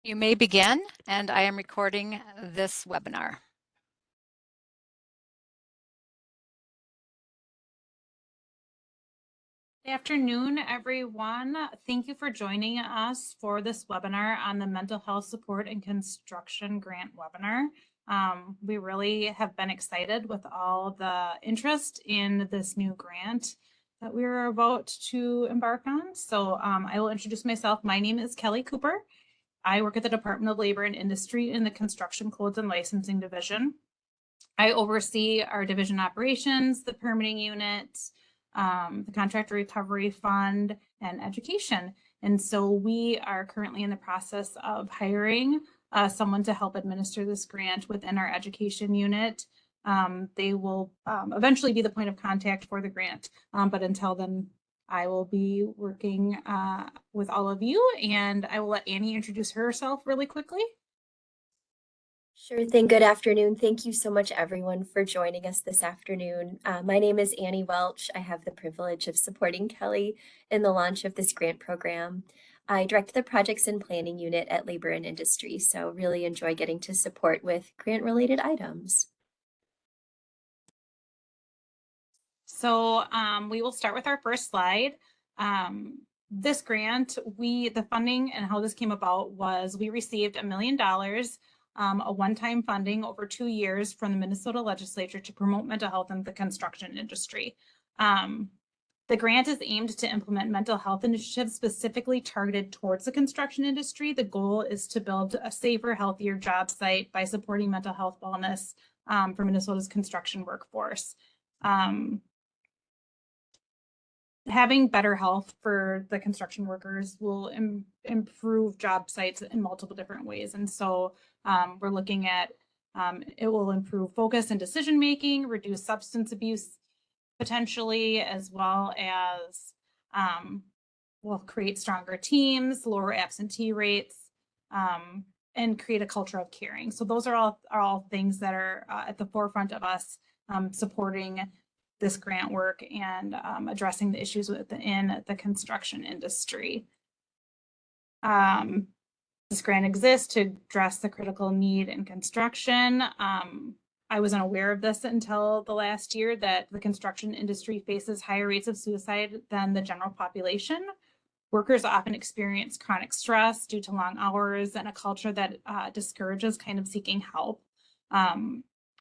You may begin, and I am recording this webinar. Good afternoon, everyone. Thank you for joining us for this webinar on the Mental Health Support and Construction Grant webinar. We really have been excited with all the interest in this new grant that we're about to embark on. So I will introduce myself. My name is Kelly Cooper. I work at the Department of Labor and Industry in the Construction Codes and Licensing Division. I oversee our division operations, the permitting unit, the contractor recovery fund, and education. And so we are currently in the process of hiring someone to help administer this grant within our education unit. They will eventually be the point of contact for the grant, but until then, I will be working with all of you, and I will let Annie introduce herself really quickly. Sure thing. Good afternoon. Thank you so much, everyone, for joining us this afternoon. My name is Annie Welch. I have the privilege of supporting Kelly in the launch of this grant program. I direct the Projects and Planning Unit at Labor and Industry, so really enjoy getting to support with grant-related items. So we will start with our first slide. This grant, the funding and how this came about was we received $1 million, a one-time funding over 2 years from the Minnesota legislature to promote mental health in the construction industry. The grant is aimed to implement mental health initiatives specifically targeted towards the construction industry. The goal is to build a safer, healthier job site by supporting mental health wellness for Minnesota's construction workforce. Having better health for the construction workers will improve job sites in multiple different ways. And so we're looking at it will improve focus and decision making, reduce substance abuse potentially, as well as will create stronger teams, lower absentee rates, and create a culture of caring. So those are all things that are at the forefront of us supporting this grant work and addressing the issues within the construction industry. This grant exists to address the critical need in construction. I was unaware of this until the last year that the construction industry faces higher rates of suicide than the general population. Workers often experience chronic stress due to long hours and a culture that discourages kind of seeking help.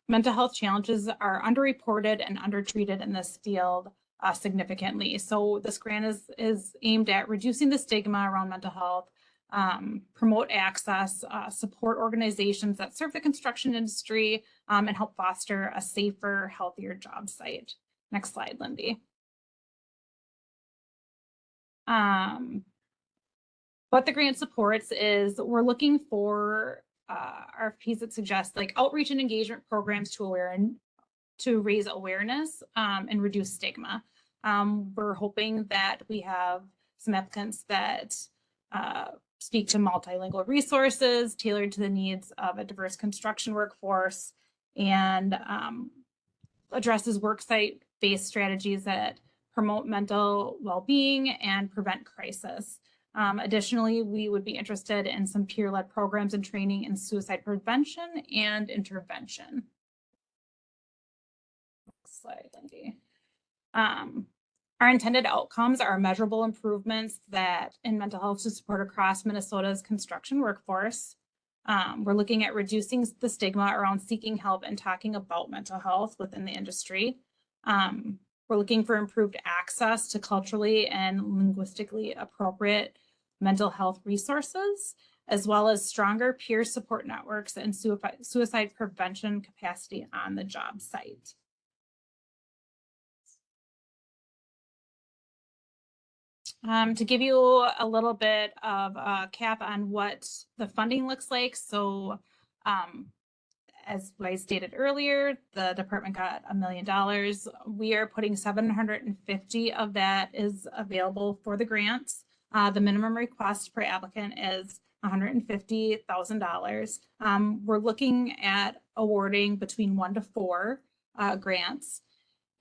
Mental health challenges are underreported and undertreated in this field significantly. So this grant is aimed at reducing the stigma around mental health, promote access, support organizations that serve the construction industry, and help foster a safer, healthier job site. Next slide, Lindy. What the grant supports is we're looking for RFPs that suggest like outreach and engagement programs to raise awareness and reduce stigma. We're hoping that we have some applicants that speak to multilingual resources tailored to the needs of a diverse construction workforce and addresses worksite-based strategies that promote mental well-being and prevent crisis. Additionally, we would be interested in some peer-led programs and training in suicide prevention and intervention. Next slide, Lindy. Our intended outcomes are measurable improvements in mental health to support across Minnesota's construction workforce. We're looking at reducing the stigma around seeking help and talking about mental health within the industry. We're looking for improved access to culturally and linguistically appropriate mental health resources, as well as stronger peer support networks and suicide prevention capacity on the job site. To give you a little bit of a cap on what the funding looks like. So as I stated earlier, the department got $1 million. We are putting 750 of that is available for the grants. The minimum request per applicant is $150,000. We're looking at awarding between 1 to 4 grants.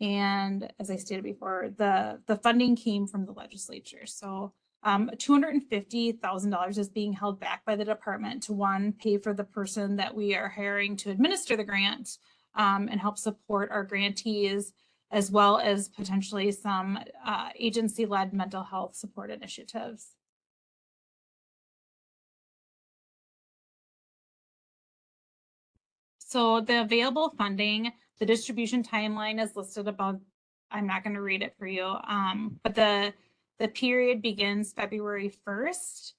And as I stated before, the funding came from the legislature. So $250,000 is being held back by the department to, one, pay for the person that we are hiring to administer the grant and help support our grantees, as well as potentially some agency-led mental health support initiatives. So the available funding, the distribution timeline is listed above. I'm not going to read it for you, but the period begins February 1st,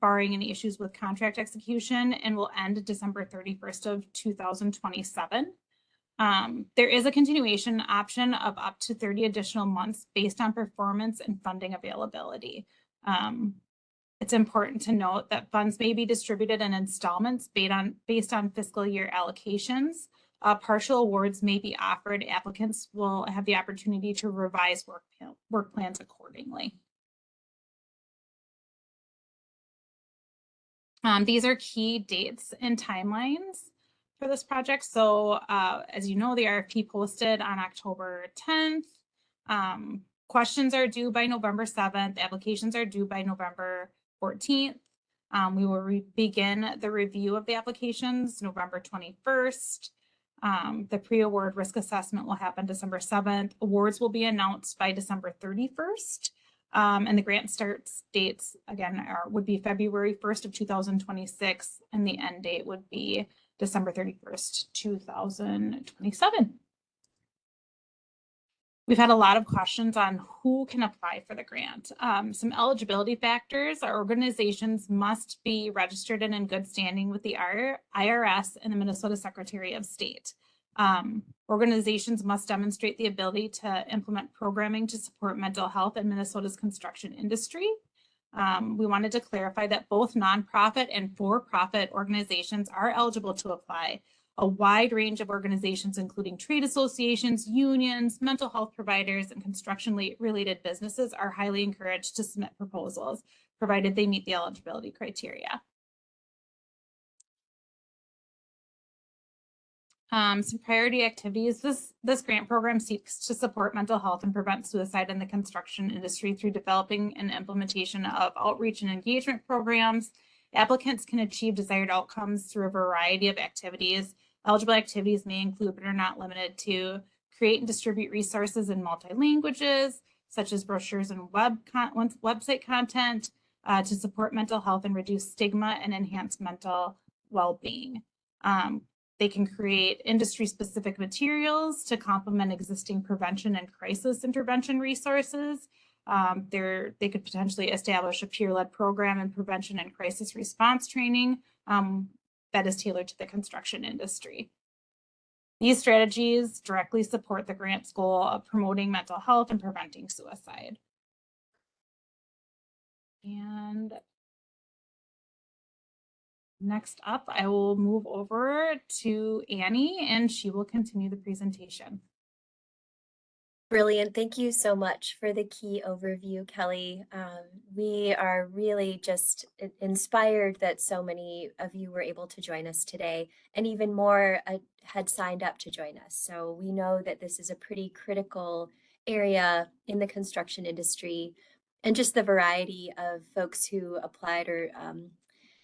barring any issues with contract execution, and will end December 31st of 2027. There is a continuation option of up to 30 additional months based on performance and funding availability. It's important to note that funds may be distributed in installments based on fiscal year allocations. Partial awards may be offered. Applicants will have the opportunity to revise work plans accordingly. These are key dates and timelines for this project. So as you know, the RFP posted on October 10th. Questions are due by November 7th. Applications are due by November 14th. We will begin the review of the applications November 21st. The pre-award risk assessment will happen December 7th. Awards will be announced by December 31st. And the grant starts dates, again, would be February 1st of 2026, and the end date would be December 31st, 2027. We've had a lot of questions on who can apply for the grant. Some eligibility factors are organizations must be registered and in good standing with the IRS and the Minnesota Secretary of State. Organizations must demonstrate the ability to implement programming to support mental health in Minnesota's construction industry. We wanted to clarify that both nonprofit and for-profit organizations are eligible to apply. A wide range of organizations, including trade associations, unions, mental health providers, and construction-related businesses, are highly encouraged to submit proposals, provided they meet the eligibility criteria. Some priority activities. This grant program seeks to support mental health and prevent suicide in the construction industry through developing and implementation of outreach and engagement programs. Applicants can achieve desired outcomes through a variety of activities. Eligible activities may include, but are not limited to, create and distribute resources in multi-languages, such as brochures and website content, to support mental health and reduce stigma and enhance mental well-being. They can create industry-specific materials to complement existing prevention and crisis intervention resources. They could potentially establish a peer-led program in prevention and crisis response training that is tailored to the construction industry. These strategies directly support the grant's goal of promoting mental health and preventing suicide. And next up, I will move over to Annie, and she will continue the presentation. Brilliant. Thank you so much for the key overview, Kelly. We are really just inspired that so many of you were able to join us today, and even more had signed up to join us. So we know that this is a pretty critical area in the construction industry, and just the variety of folks who applied or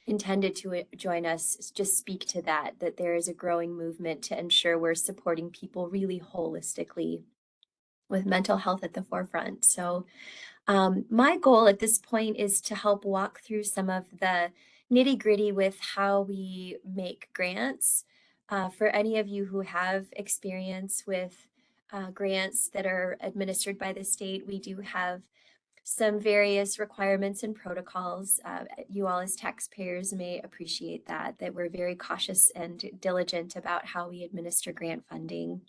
intended to join us just speak to that there is a growing movement to ensure we're supporting people really holistically with mental health at the forefront. So my goal at this point is to help walk through some of the nitty-gritty with how we make grants. For any of you who have experience with grants that are administered by the state, we do have some various requirements and protocols. You all as taxpayers may appreciate that we're very cautious and diligent about how we administer grant funding.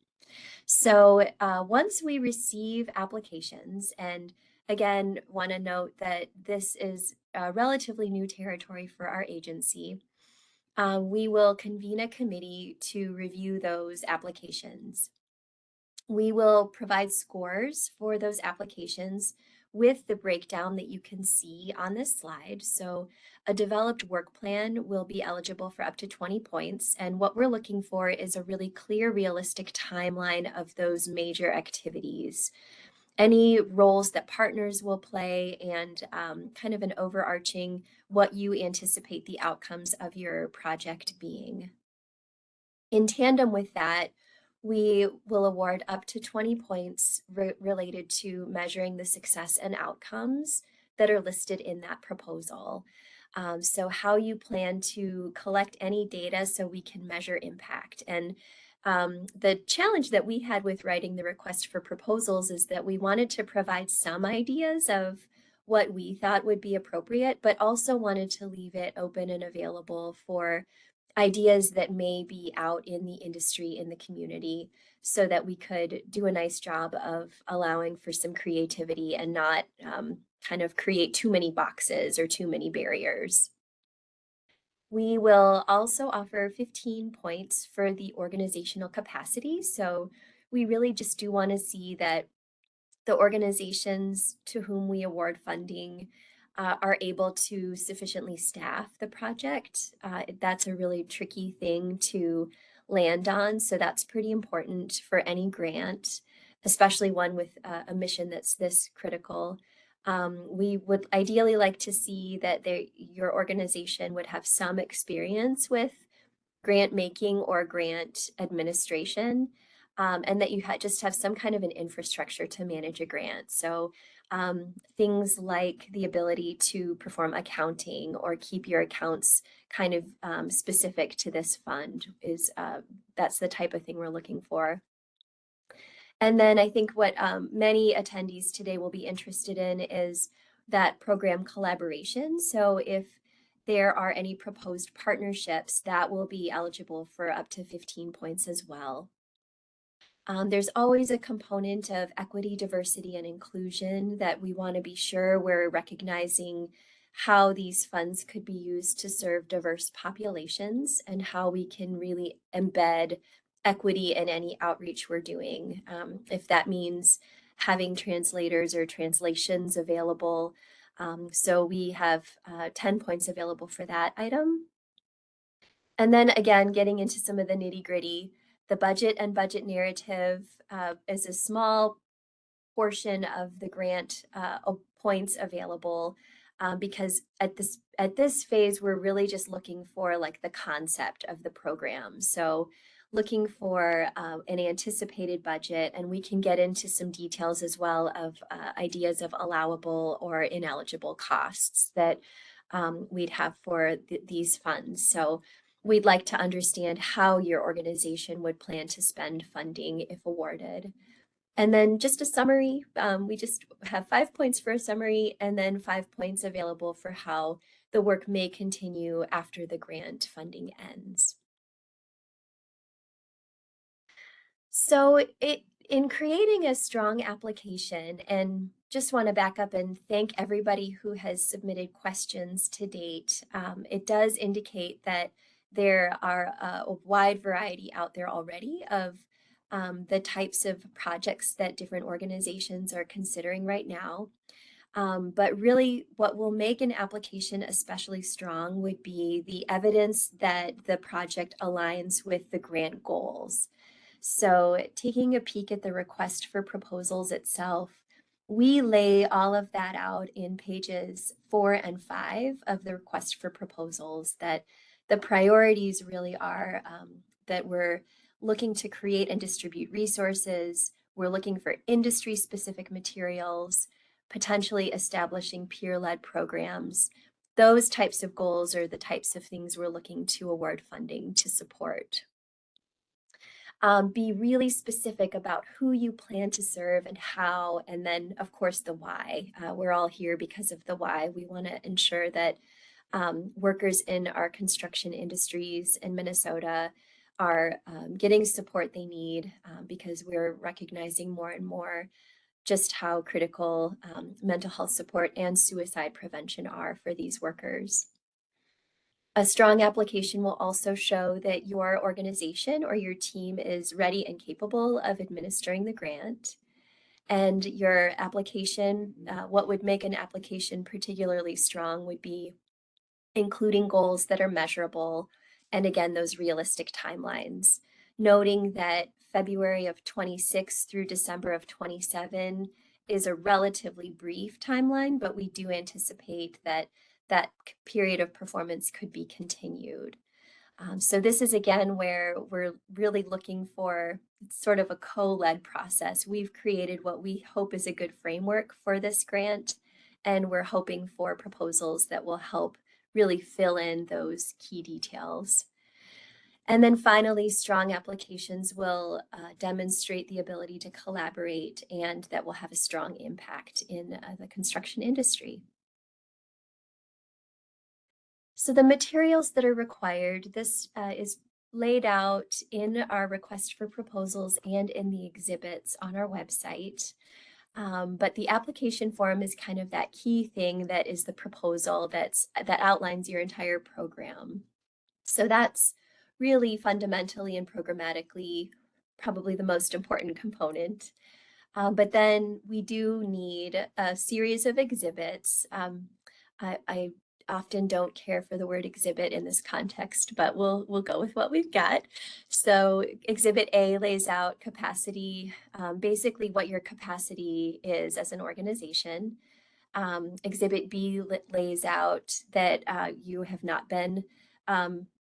So once we receive applications, and again, want to note that this is relatively new territory for our agency, we will convene a committee to review those applications. We will provide scores for those applications with the breakdown that you can see on this slide. So a developed work plan will be eligible for up to 20 points. And what we're looking for is a really clear, realistic timeline of those major activities. any roles that partners will play, and kind of an overarching what you anticipate the outcomes of your project being. In tandem with that, we will award up to 20 points related to measuring the success and outcomes that are listed in that proposal. So how you plan to collect any data so we can measure impact. And the challenge that we had with writing the request for proposals is that we wanted to provide some ideas of what we thought would be appropriate, but also wanted to leave it open and available for ideas that may be out in the industry, in the community, so that we could do a nice job of allowing for some creativity and not kind of create too many boxes or too many barriers. We will also offer 15 points for the organizational capacity. So we really just do want to see that the organizations to whom we award funding are able to sufficiently staff the project. That's a really tricky thing to land on. So that's pretty important for any grant, especially one with a mission that's this critical. We would ideally like to see that your organization would have some experience with grant making or grant administration, and that you just have some kind of an infrastructure to manage a grant. So things like the ability to perform accounting or keep your accounts kind of specific to this fund is that's the type of thing we're looking for. And then I think what many attendees today will be interested in is that program collaboration. So if there are any proposed partnerships, that will be eligible for up to 15 points as well. There's always a component of equity, diversity, and inclusion that we want to be sure we're recognizing how these funds could be used to serve diverse populations and how we can really embed equity in any outreach we're doing. If that means having translators or translations available. So we have 10 points available for that item. And then again, getting into some of the nitty gritty, the budget and budget narrative is a small portion of the grant points available because at this phase, we're really just looking for like the concept of the program. So looking for an anticipated budget, and we can get into some details as well of ideas of allowable or ineligible costs that we'd have for these funds. So we'd like to understand how your organization would plan to spend funding if awarded. And then just a summary, we just have 5 points for a summary and then 5 points available for how the work may continue after the grant funding ends. So in creating a strong application, and just want to back up and thank everybody who has submitted questions to date. It does indicate that there are a wide variety out there already of the types of projects that different organizations are considering right now. But really what will make an application especially strong would be the evidence that the project aligns with the grant goals. So taking a peek at the request for proposals itself, we lay all of that out in pages 4 and 5 of the request for proposals, that the priorities really are that we're looking to create and distribute resources. We're looking for industry-specific materials, potentially establishing peer-led programs. Those types of goals are the types of things we're looking to award funding to support. Be really specific about who you plan to serve and how, and then of course the why. We're all here because of the why. We want to ensure that workers in our construction industries in Minnesota are getting support they need because we're recognizing more and more just how critical mental health support and suicide prevention are for these workers. A strong application will also show that your organization or your team is ready and capable of administering the grant. And your application, what would make an application particularly strong would be including goals that are measurable, and again, those realistic timelines, noting that February of 26 through December of 27 is a relatively brief timeline, but we do anticipate that that period of performance could be continued. So this is again where we're really looking for sort of a co-led process. We've created what we hope is a good framework for this grant, and we're hoping for proposals that will help really fill in those key details. And then finally, strong applications will demonstrate the ability to collaborate, and that will have a strong impact in the construction industry. So the materials that are required, this is laid out in our request for proposals and in the exhibits on our website. But the application form is kind of that key thing that is the proposal that outlines your entire program. So that's really fundamentally and programmatically probably the most important component. But then we do need a series of exhibits. I often don't care for the word exhibit in this context, but we'll go with what we've got. So Exhibit A lays out capacity, basically what your capacity is as an organization. Exhibit B lays out that you have not been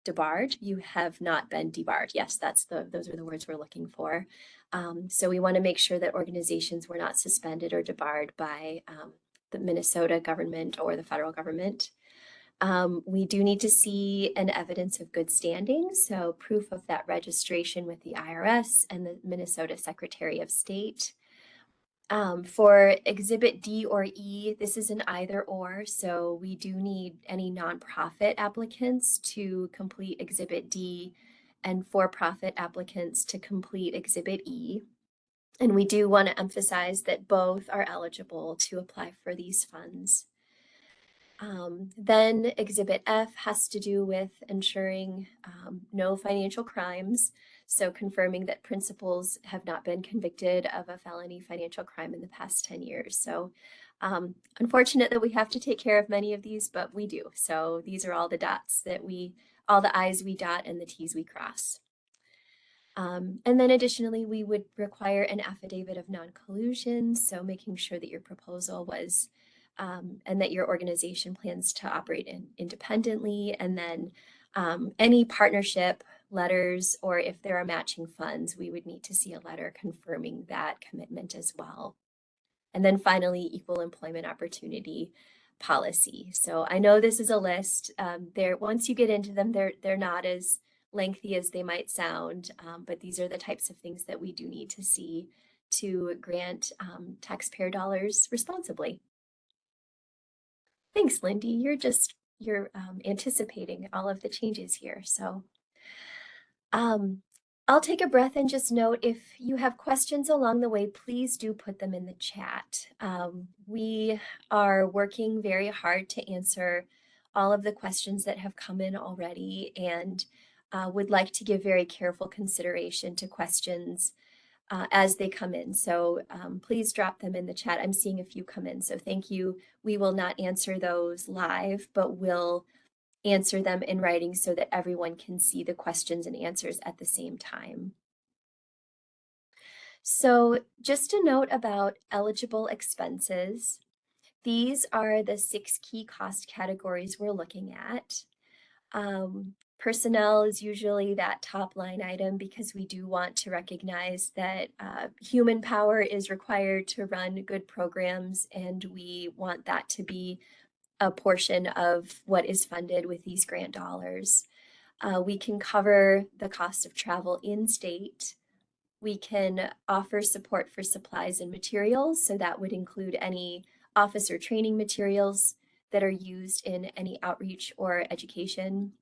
debarred. You have not been debarred. Yes, those are the words we're looking for. So we want to make sure that organizations were not suspended or debarred by the Minnesota government or the federal government. We do need to see an evidence of good standing, so proof of that registration with the IRS and the Minnesota Secretary of State. For Exhibit D or E, this is an either or, so we do need any nonprofit applicants to complete Exhibit D and for-profit applicants to complete Exhibit E. And we do want to emphasize that both are eligible to apply for these funds. Then Exhibit F has to do with ensuring no financial crimes. So confirming that principals have not been convicted of a felony financial crime in the past 10 years. So unfortunate that we have to take care of many of these, but we do. So these are all the dots that all the I's we dot and the T's we cross. And then additionally, we would require an affidavit of non-collusion. So making sure that your proposal was and that your organization plans to operate independently, and then any partnership letters, or if there are matching funds, we would need to see a letter confirming that commitment as well. And then finally, equal employment opportunity policy. So I know this is a list. Once you get into them, they're not as lengthy as they might sound, but these are the types of things that we do need to see to grant taxpayer dollars responsibly. Thanks, Lindy. You're anticipating all of the changes here. So I'll take a breath and just note, if you have questions along the way, please do put them in the chat. We are working very hard to answer all of the questions that have come in already, and would like to give very careful consideration to questions as they come in. So please drop them in the chat. I'm seeing a few come in, so thank you. We will not answer those live, but we'll answer them in writing so that everyone can see the questions and answers at the same time. So just a note about eligible expenses. These are the 6 key cost categories we're looking at. Personnel is usually that top line item, because we do want to recognize that human power is required to run good programs, and we want that to be a portion of what is funded with these grant dollars. We can cover the cost of travel in state. We can offer support for supplies and materials, so that would include any officer training materials that are used in any outreach or education.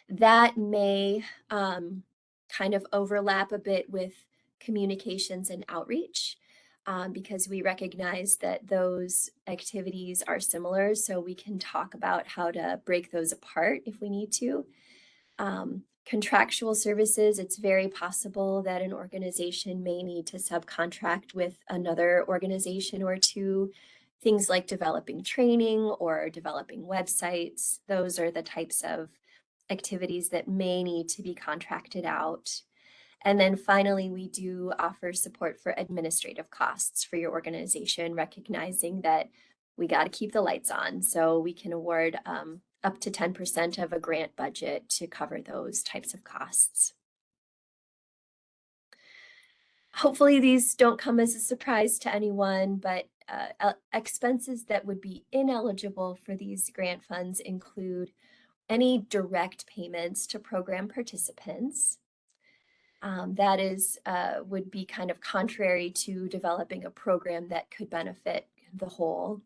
That may kind of overlap a bit with communications and outreach, because we recognize that those activities are similar, so we can talk about how to break those apart if we need to. Contractual services, it's very possible that an organization may need to subcontract with another organization or two. Things like developing training or developing websites, those are the types of activities that may need to be contracted out. And then finally, we do offer support for administrative costs for your organization, recognizing that we got to keep the lights on. So we can award up to 10% of a grant budget to cover those types of costs. Hopefully these don't come as a surprise to anyone, but expenses that would be ineligible for these grant funds include any direct payments to program participants. That is would be kind of contrary to developing a program that could benefit the whole.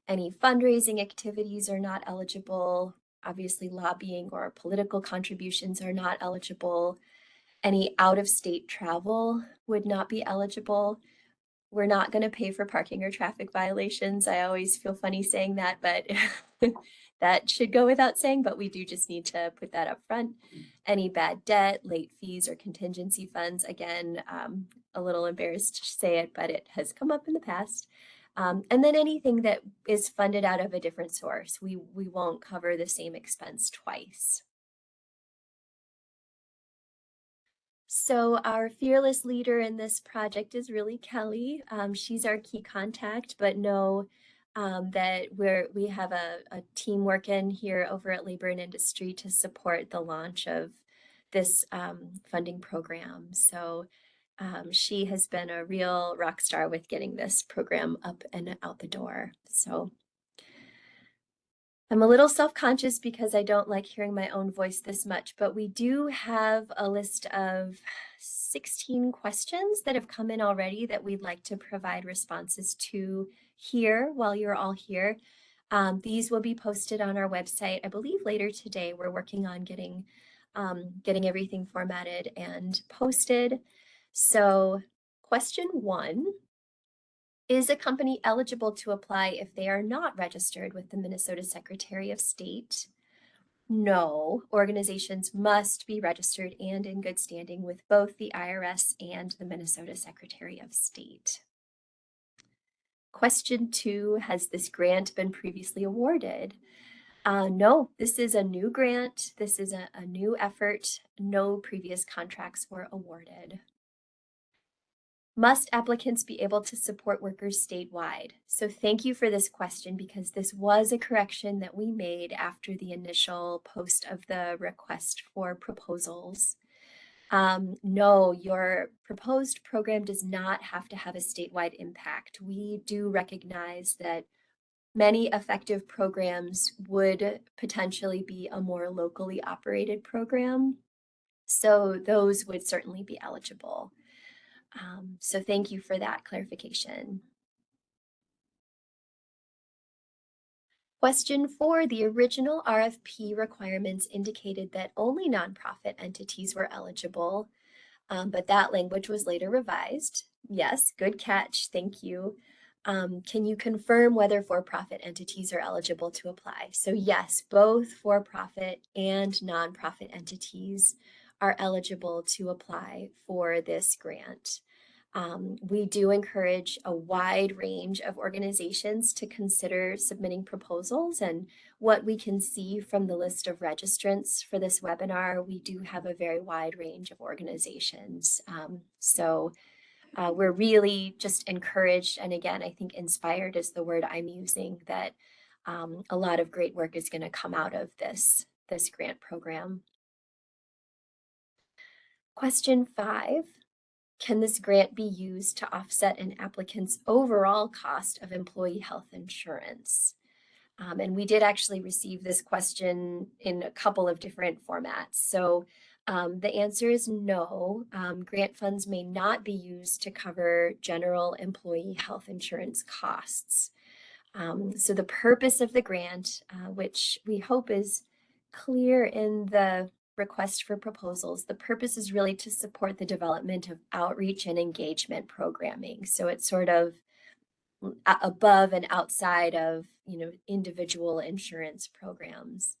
Any fundraising activities are not eligible. Obviously, lobbying or political contributions are not eligible. Any out-of-state travel would not be eligible. We're not going to pay for parking or traffic violations. I always feel funny saying that, but that should go without saying, but we do just need to put that up front. Any bad debt, late fees, or contingency funds, again, a little embarrassed to say it, but it has come up in the past. And then anything that is funded out of a different source, we won't cover the same expense twice. So our fearless leader in this project is really Kelly. She's our key contact, but know that we have a team working here over at Labor and Industry to support the launch of this funding program. So she has been a real rock star with getting this program up and out the door. So I'm a little self-conscious because I don't like hearing my own voice this much, but we do have a list of 16 questions that have come in already that we'd like to provide responses to here while you're all here. These will be posted on our website, I believe later today. We're working on getting everything formatted and posted. So question 1. Is a company eligible to apply if they are not registered with the Minnesota Secretary of State? No, organizations must be registered and in good standing with both the IRS and the Minnesota Secretary of State. Question 2, has this grant been previously awarded? No, this is a new grant. This is a new effort. No previous contracts were awarded. Must applicants be able to support workers statewide? So thank you for this question because this was a correction that we made after the initial post of the request for proposals. No, your proposed program does not have to have a statewide impact. We do recognize that many effective programs would potentially be a more locally operated program. So those would certainly be eligible. So thank you for that clarification. Question 4, the original RFP requirements indicated that only nonprofit entities were eligible, but that language was later revised. Yes, good catch, thank you. Can you confirm whether for-profit entities are eligible to apply? So yes, both for-profit and nonprofit entities are eligible to apply for this grant. We do encourage a wide range of organizations to consider submitting proposals, and what we can see from the list of registrants for this webinar, we do have a very wide range of organizations. We're really just encouraged, and again, I think inspired is the word I'm using, that a lot of great work is going to come out of this grant program. Question 5. Can this grant be used to offset an applicant's overall cost of employee health insurance? And we did actually receive this question in a couple of different formats. So the answer is no. Grant funds may not be used to cover general employee health insurance costs. So the purpose of the grant, which we hope is clear in the request for proposals, the purpose is really to support the development of outreach and engagement programming. So it's sort of above and outside of, individual insurance programs.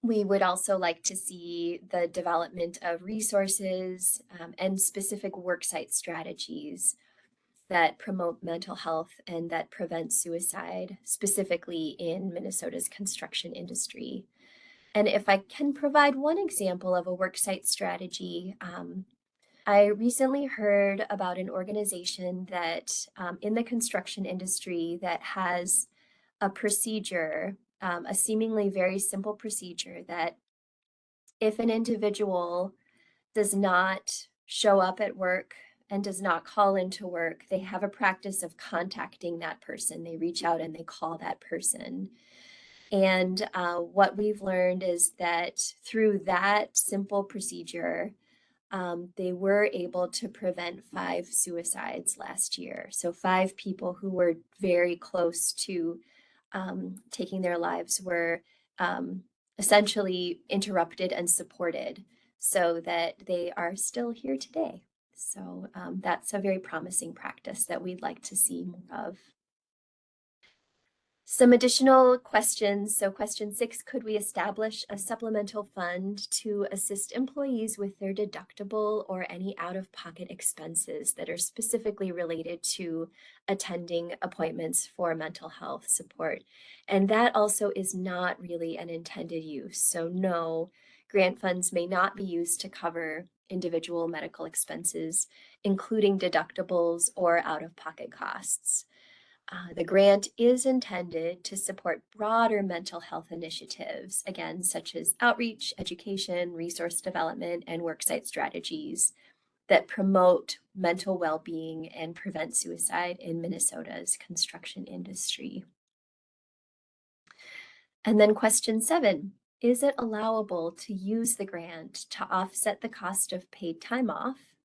We would also like to see the development of resources and specific worksite strategies that promote mental health and that prevent suicide, specifically in Minnesota's construction industry. And if I can provide one example of a worksite strategy, I recently heard about an organization that in the construction industry that has a procedure, a seemingly very simple procedure that if an individual does not show up at work and does not call into work, they have a practice of contacting that person. They reach out and they call that person. And what we've learned is that through that simple procedure, they were able to prevent 5 suicides last year. So 5 people who were very close to taking their lives were essentially interrupted and supported so that they are still here today. So that's a very promising practice that we'd like to see more of. Some additional questions. So question 6, could we establish a supplemental fund to assist employees with their deductible or any out-of-pocket expenses that are specifically related to attending appointments for mental health support? And that also is not really an intended use. So no, grant funds may not be used to cover individual medical expenses, including deductibles or out-of-pocket costs. The grant is intended to support broader mental health initiatives, again, such as outreach, education, resource development, and worksite strategies that promote mental well-being and prevent suicide in Minnesota's construction industry. And then question 7, is it allowable to use the grant to offset the cost of paid time off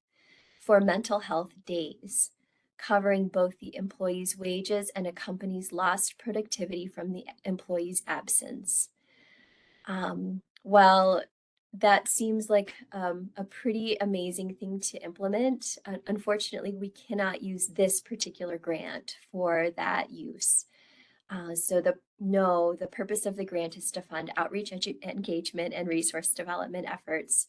for mental health days, covering both the employee's wages and a company's lost productivity from the employee's absence? Well, that seems like a pretty amazing thing to implement. Unfortunately, we cannot use this particular grant for that use. So the purpose of the grant is to fund outreach, engagement, and resource development efforts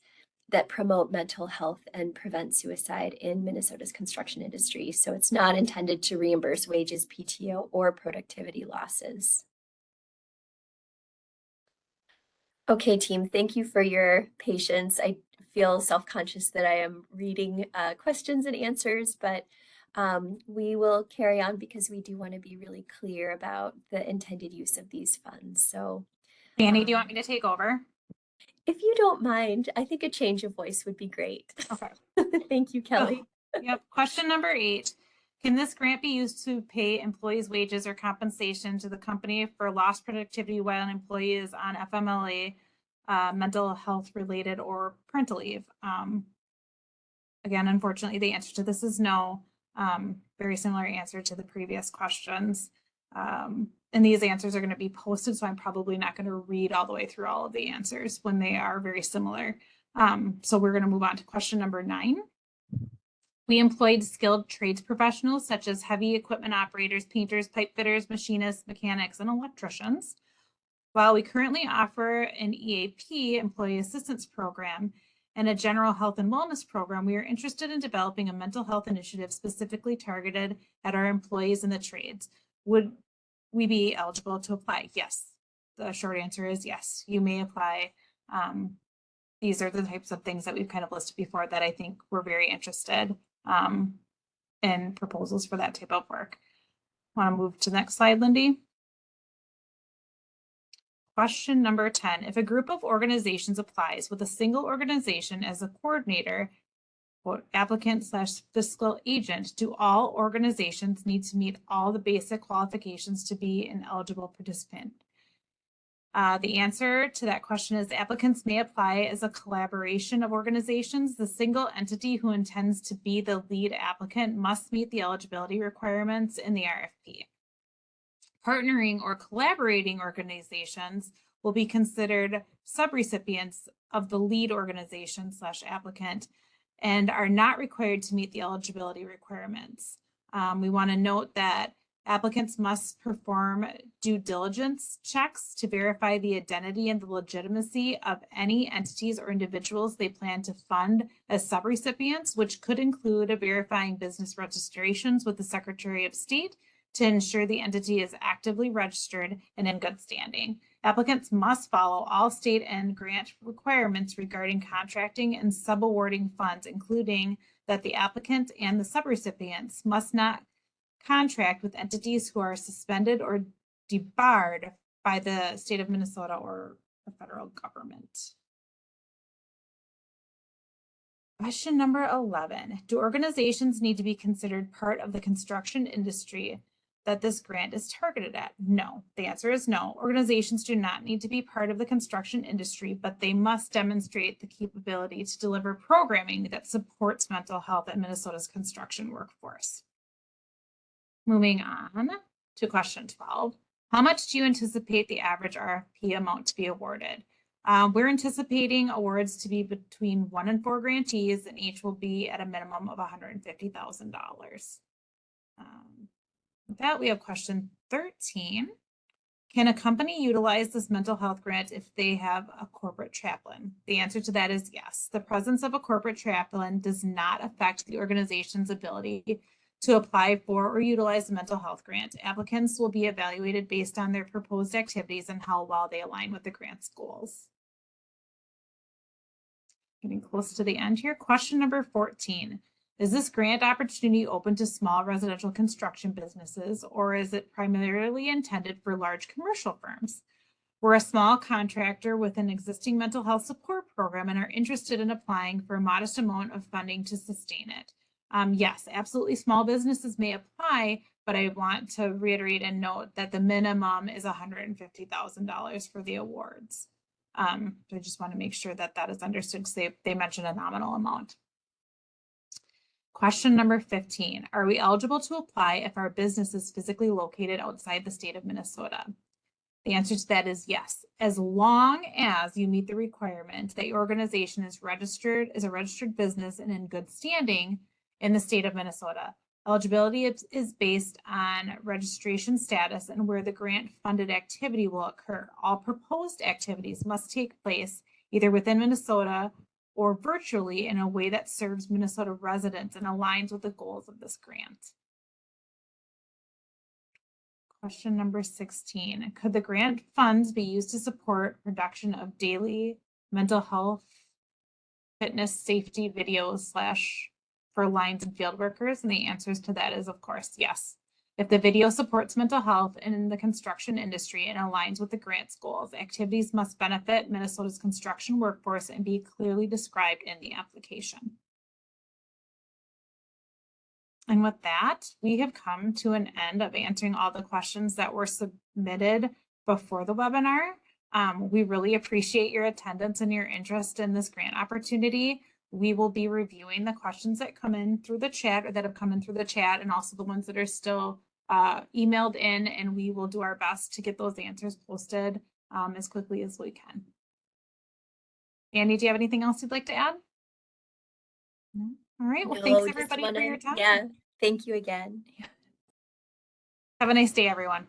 that promote mental health and prevent suicide in Minnesota's construction industry. So it's not intended to reimburse wages, PTO, or productivity losses. Okay, team, thank you for your patience. I feel self-conscious that I am reading questions and answers, but we will carry on because we do want to be really clear about the intended use of these funds. So Annie, do you want me to take over? if you don't mind, I think a change of voice would be great. Okay. Thank you, Kelly. Yep. Question number 8. Can this grant be used to pay employees' wages or compensation to the company for lost productivity while an employee is on FMLA, mental health related or parental leave? Again, unfortunately, the answer to this is no. Very similar answer to the previous questions. And these answers are going to be posted, so I'm probably not going to read all the way through all of the answers when they are very similar. So we're going to move on to question number 9. We employed skilled trades professionals such as heavy equipment operators, painters, pipe fitters, machinists, mechanics, and electricians. While we currently offer an EAP, Employee Assistance Program, and a general health and wellness program, we are interested in developing a mental health initiative specifically targeted at our employees in the trades. Would we be eligible to apply? Yes. The short answer is yes, you may apply. These are the types of things that we've kind of listed before that I think we're very interested in proposals for that type of work. Want to move to the next slide, Lindy? Question number 10. If a group of organizations applies with a single organization as a coordinator, applicant/fiscal agent, do all organizations need to meet all the basic qualifications to be an eligible participant? The answer to that question is applicants may apply as a collaboration of organizations. The single entity who intends to be the lead applicant must meet the eligibility requirements in the RFP. Partnering or collaborating organizations will be considered subrecipients of the lead organization/applicant and are not required to meet the eligibility requirements. We want to note that applicants must perform due diligence checks to verify the identity and the legitimacy of any entities or individuals they plan to fund as subrecipients, which could include verifying business registrations with the Secretary of State to ensure the entity is actively registered and in good standing. Applicants must follow all state and grant requirements regarding contracting and subawarding funds, including that the applicant and the subrecipients must not contract with entities who are suspended or debarred by the state of Minnesota or the federal government. Question number 11. Do organizations need to be considered part of the construction industry that this grant is targeted at? No. The answer is no. Organizations do not need to be part of the construction industry, but they must demonstrate the capability to deliver programming that supports mental health at Minnesota's construction workforce. Moving on to question 12. How much do you anticipate the average RFP amount to be awarded? We're anticipating awards to be between 1 and 4 grantees, and each will be at a minimum of $150,000. With that, we have question 13. Can a company utilize this mental health grant if they have a corporate chaplain? The answer to that is yes. The presence of a corporate chaplain does not affect the organization's ability to apply for or utilize the mental health grant. Applicants will be evaluated based on their proposed activities and how well they align with the grant's goals. Getting close to the end here. Question number 14. Is this grant opportunity open to small residential construction businesses, or is it primarily intended for large commercial firms? We're a small contractor with an existing mental health support program and are interested in applying for a modest amount of funding to sustain it. Yes, absolutely. Small businesses may apply, but I want to reiterate and note that the minimum is $150,000 for the awards. I just want to make sure that that is understood because they mentioned a nominal amount. Question number 15. Are we eligible to apply if our business is physically located outside the state of Minnesota? The answer to that is yes, as long as you meet the requirement that your organization is registered as a registered business and in good standing in the state of Minnesota. Eligibility is based on registration status and where the grant funded activity will occur. All proposed activities must take place either within Minnesota or virtually in a way that serves Minnesota residents and aligns with the goals of this grant. Question number 16. Could the grant funds be used to support production of daily mental health, fitness, safety videos for lines and field workers? And the answers to that is, of course, yes. If the video supports mental health in the construction industry and aligns with the grant's goals, activities must benefit Minnesota's construction workforce and be clearly described in the application. And with that, we have come to an end of answering all the questions that were submitted before the webinar. We really appreciate your attendance and your interest in this grant opportunity. We will be reviewing the questions that come in through the chat or that have come in through the chat, and also the ones that are still emailed in, and we will do our best to get those answers posted as quickly as we can. Annie, do you have anything else you'd like to add? No? All right. Well, thanks everybody for your time. Yeah, thank you again. Have a nice day, everyone.